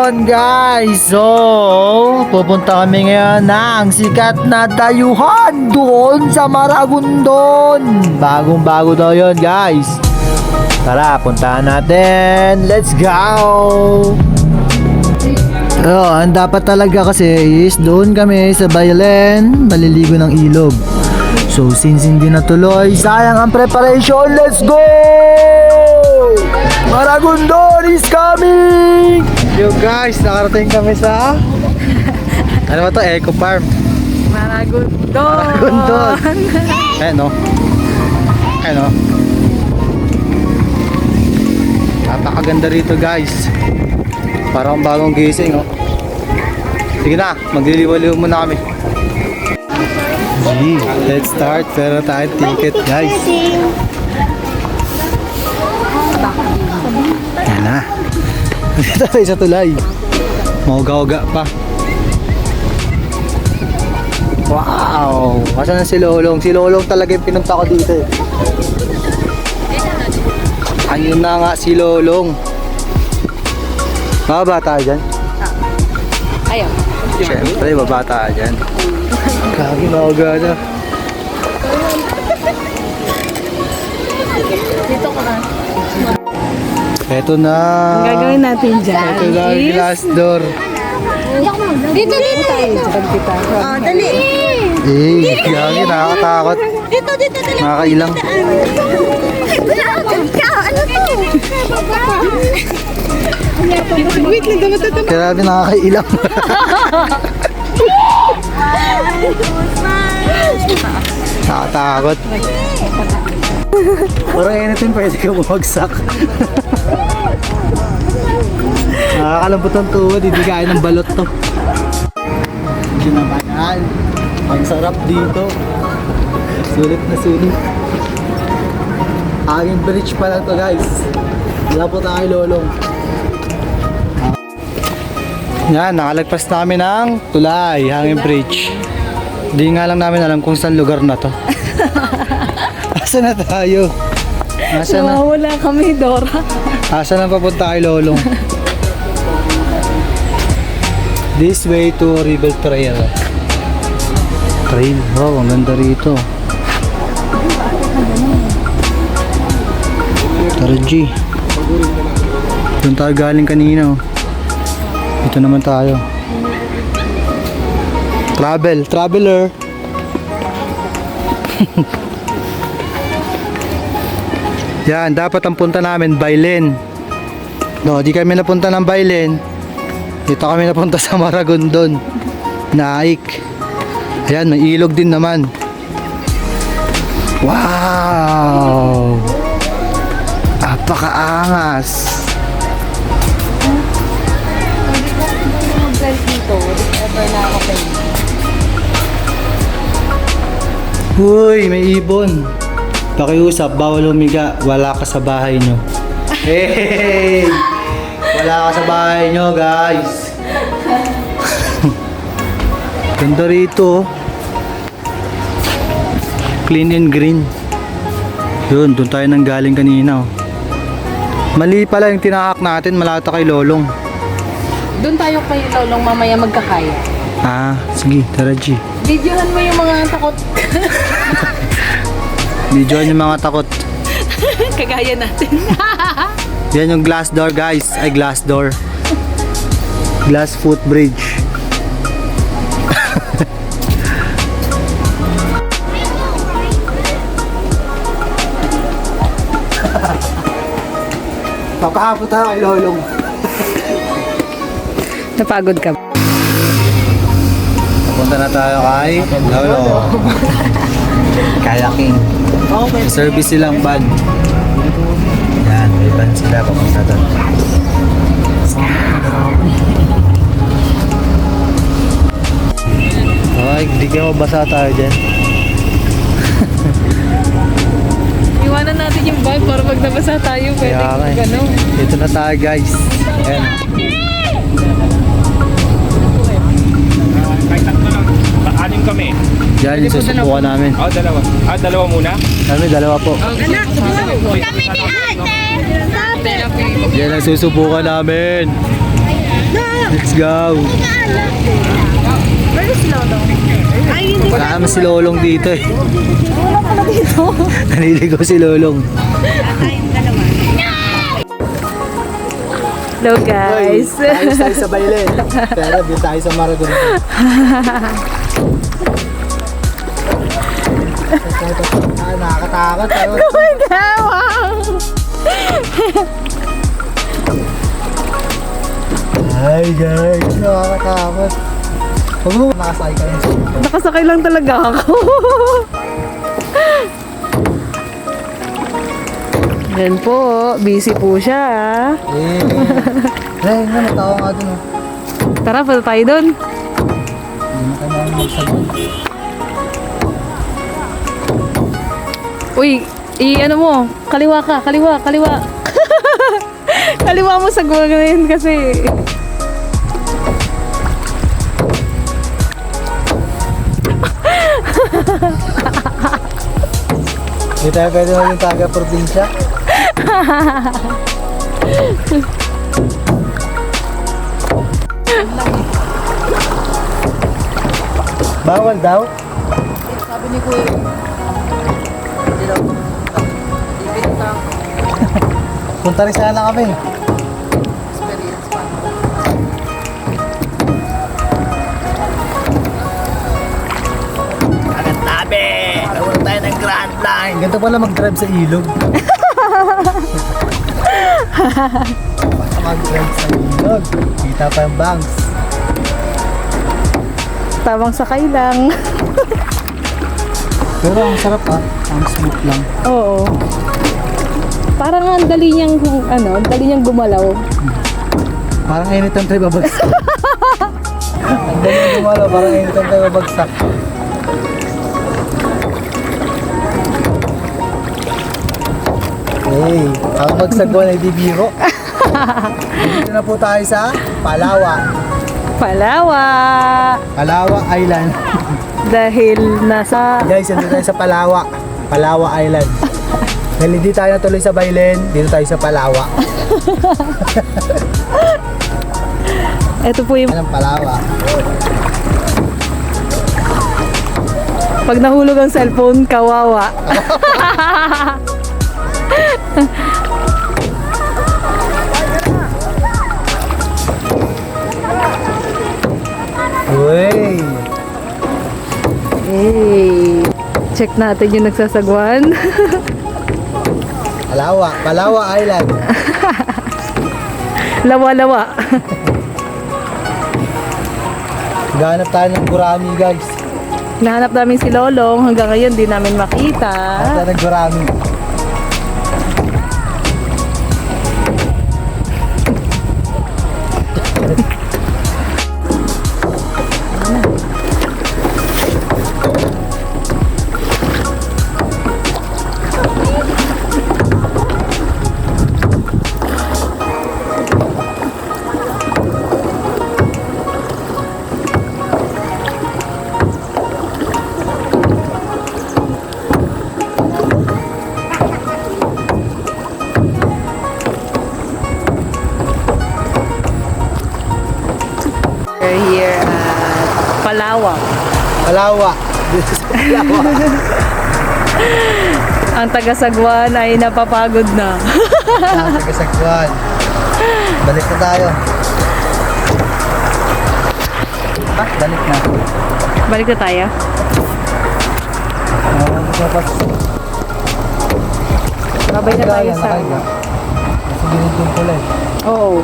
yon guys. So, pupunta kami ngayon ng sikat na dayuhan doon sa Maragondon. Bagong-bago daw yon guys. Tara, puntahan natin. Let's go! Ang dapat talaga kasi is doon kami sa Bayaleen, maliligo ng ilog. So, since hindi natuloy, sayang ang preparation. Let's go! Maragondon is coming! Yo guys, nakarating kami sa ano ba to? Eco Farm. Maragondon. Ayan o. Ayan o. Napakaganda rito guys. Parang bagong gising o. Sige na, magliliwaliw muna kami. Let's start. Pero tayo ticket guys. Yan na. Dito tayo sa tulay. Mauga-uga pa. Wow! Asan na si Lolong? Si Lolong talaga yung pinunta ko dito eh. Ayun na nga si Lolong. Mababata dyan? Ayaw. Siyempre, mababata dyan. Kagi mauga na. Dito ka na. Eto na. Ang gagawin natin dyan. Ito na ang glass door. Dito. Oh, dali. Eh, kagi nakakatakot. Dito. Nakakailang. Ano to? Wait lang, dapat ito. Grabe nakakailang. Nakatakot. Parang anything pwede ka bumagsak. Nakakalambot ang tuhod, hindi kaya ng balot to. Ginabayan. Ang sarap dito. Sulit na sulit. Aking bridge pa lang to guys. Wala po tayo Lolong. Yan, nakalagpas namin ng tulay, hanging bridge. Hindi nga lang namin alam kung saan lugar na to. Asa na tayo? Asa na? Wala kami, Dora. Asa na papunta kay Lolong? This way to Rebel Trail. Trail, wow, ang ganda rito. Tara G. Doon tayo galing kanina. Ito naman tayo. Traveler. Yan, dapat ang punta namin Bayaleen. No, di kami napunta ng Bayaleen. Dito kami napunta sa Maragondon. Naik. Ayan, may ilog din naman. Wow! Napakaangas. Uy, may ibon. Pakiusap, bawal humiga. Wala ka sa bahay nyo. Hey! Wala ka sa bahay nyo, guys. Ganda rito. Clean and green. Yun, doon tayo nang galing kanina. Mali pala yung tinahak natin. Malata kay Lolong. Doon tayo kay Lolong mamaya magkakaya. Ah, sige, tara G. Videohan mo yung mga takot. Videohan yung mga takot. Kagaya natin. Yan yung glass door guys. Ay, glass door. Glass footbridge. Papahapot tayo kay Lolong. Napagod ka. Punta na tayo kay Lolong. Kayaking. May service silang van. Yan, may van sila papunta doon. Ay, hindi kayo mabasa tayo dyan. Iwanan natin yung bag para pag nabasa tayo pwede gano'n. Ito na tayo guys. Ayan. Anim kami. Yan yung susubukan namin. Oh, dalawa. Dalawa muna? Kami, dalawa po. Kami ni ate! Yan ang susubukan namin. Let's go. Where is Lolo? Ay, hindi. Wala naman si Lolong dito eh. Wala pala dito. Naliligaw si Lolong. Hello guys. Ayos tayo sa Bailen. Pero di tayo sa Maragon. Nakakatakot. Wow. Hi guys, nakakatakot. Huwag mo nakasakay ka rin. Nakasakay lang talaga ako. Yan po, busy po siya. Eh, nga, natawa nga dun. Oh. Tara, punta tayo doon. Hindi na tayo makakasabon. Uy, ano mo, kaliwa ka, kaliwa. Kaliwa mo sa guwa ngayon kasi. Hindi tayo pwede maging taga-probinsya. Bawal daw? Sabi ni Kuya. Hindi daw. Punta rin sana kami. Experience pa. Agad tabi! Nawala tayo ng Grand Line. Ganito pala mag-drive sa ilog. Mag-drive sa ilog. Kita pa yung banks. Tamang sakay lang. Pero ang sarap ah. Ang smooth lang. Oo. Parang ang dali niyang, ang dali niyang gumalaw. Parang anytime tayo babagsak. Ang dali ng gumalaw, parang anytime tayo babagsak. Hey, ang magsagwan ay di biro. Dito na po tayo sa Palawa. Palawa Island. Dahil nasa... Guys, dito tayo sa Palawa. Palawa Island. Dahil hindi tayo natuloy sa Bailen, dito tayo sa Palawa. Ito po yung... Anong Palawa? Pag nahulog ang cellphone, kawawa. Uy! Hey, check natin yung nagsasagwan. Palawa Island. Lawa-lawa. Ganap tayo ng gurami guys. Nahanap namin si Lolong. Hanggang ngayon, di namin makita. Ganap tayo ng gurami. We're here at Palawa. Palawa. Dito sa Palawa. Ang taga-sagwan ay napapagod na. Tagasagwan. Balik na tayo. Balik na. Balik na tayo. Babay na tayo sa... Kasi binigyan ko lang. Oo.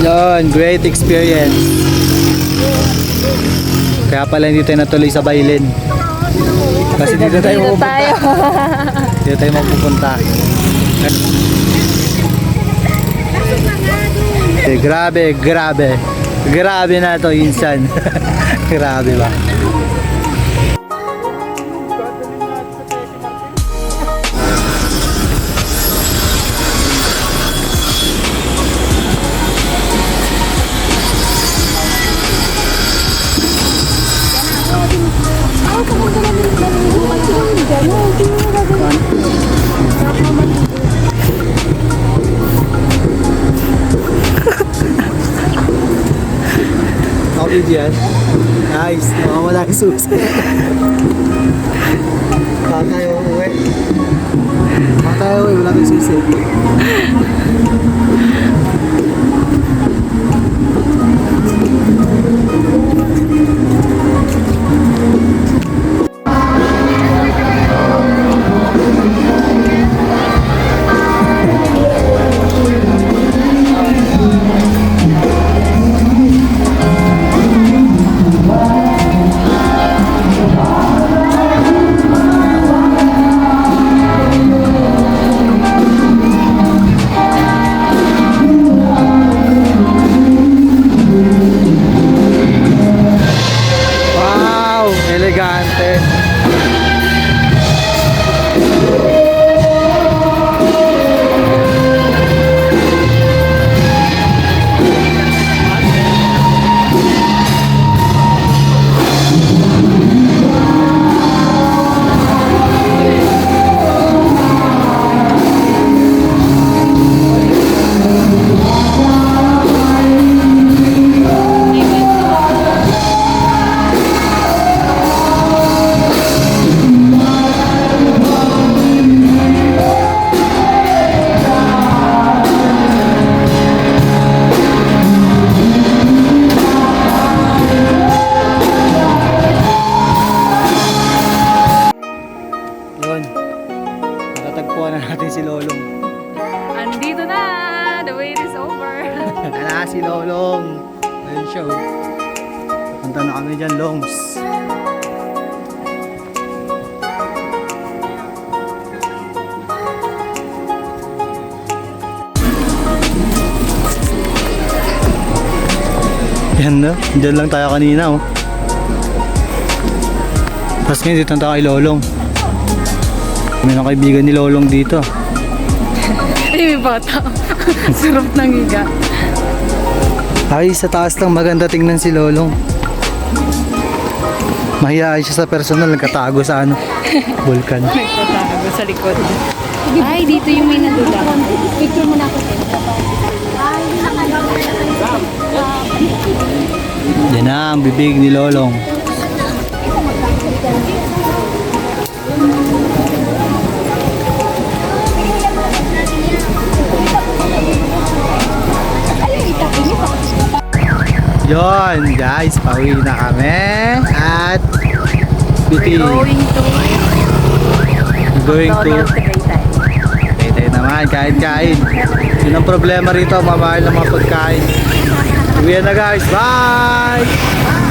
Yun, great experience. Kaya pala hindi tayo natuloy sa Bailen. Kasi dito tayo Dito pupunta. tayo. Dito tayo magpupunta. Eh, grabe, grabe. Grabe na to, insan. Grabe ba? Ako dyan. Nice. Nakawala yung susi. Baka tayo uwi. Baka tayo uwi. Wala yung susi. Wow! Elegante. Yun. Natatagpuan na natin si Lolong. Andito na! The wait is over. Ala, si Lolong. Ayun siya, oh. Punta na kami dyan, Longs. Yan no, dyan lang tayo kanina, oh. Tapos ngayon dito na tayo kay Lolong. May mga kaibigan ni Lolong dito. Ay, may bata. Sarap ng higa. Ay, sa taas lang maganda tingnan si Lolong. Mahihain siya sa personal, nagkatago sa ano, vulkan. May tatago sa likod. Ay, dito yung may nadula. Picture mo na ako. Yan na ang bibig ni Lolong. Yon guys, pauwi na kami at We're going to Tagaytay naman, kain-kain. Yun ang problema rito, mamahal ng mga pagkain. Uwi na guys, bye!